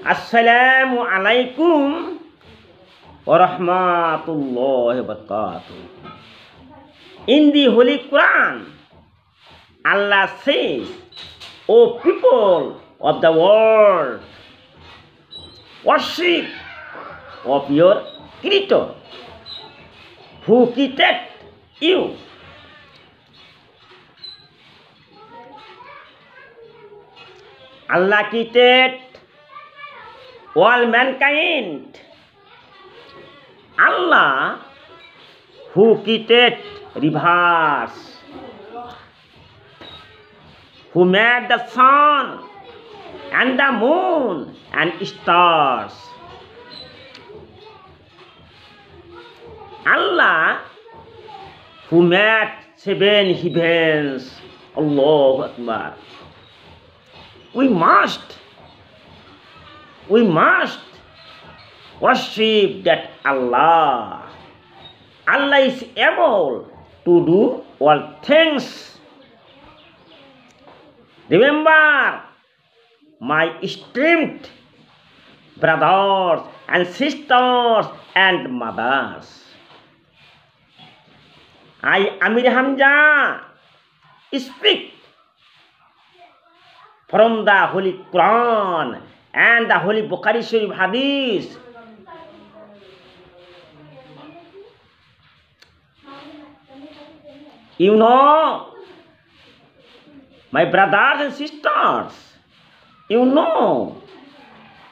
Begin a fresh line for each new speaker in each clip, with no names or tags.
Assalamu alaikum wa rahmatullahi wa barakatuh. In the Holy Quran, Allah says, O people of the world, worship of your Creator who created you. Allah created all mankind. Allah who created rivers, who made the sun and the moon and stars. Allah who made 7 heavens. Allahu Akbar. We must worship that Allah. Allah is able to do all things. Remember, my esteemed brothers and sisters and mothers, I, Amir Hamza, speak from the Holy Quran and the Holy Bukhari Sharif Hadith. You know, my brothers and sisters, you know,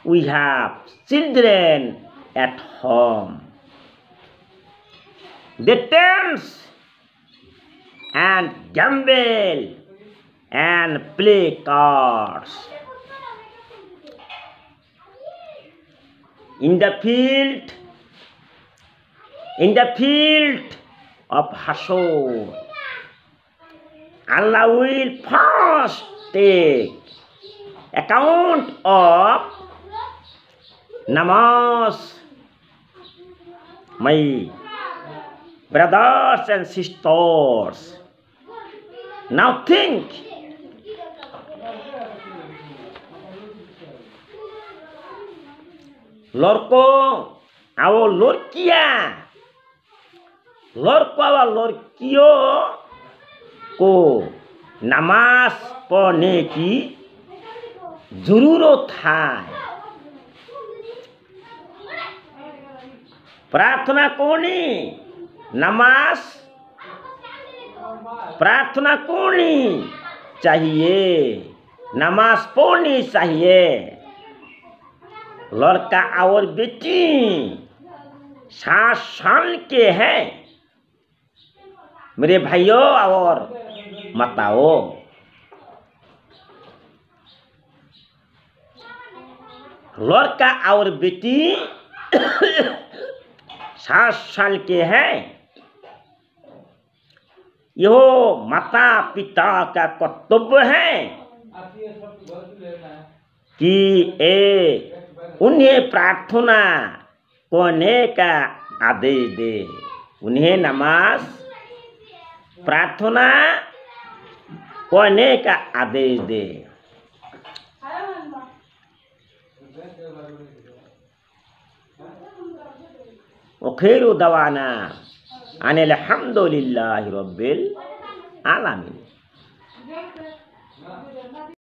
we have children at home. They dance and gamble and play cards. In the field of Hashor, Allah will first take account of namaz. My brothers and sisters, now think. Lorko awo lorkia, lorko awa lorkio को नमाज पढ़ने की जरूरत है। प्रार्थना कोनी नमाज प्रार्थना कोनी चाहिए, नमाज पढ़नी चाहिए। लड़का और बेटी 7 साल के हैं मेरे भाइयों और माताओं। लड़का और बेटी 7 साल के हैं। यह माता पिता का कर्तव्य है कि उन्हें प्रार्थना करने का आदेश दे, उन्हें नमाज प्रार्थना करने का आदेश दे। वखैरु दवाना अनिल हम्दुलिल्लाहि रब्बिल आलमीन।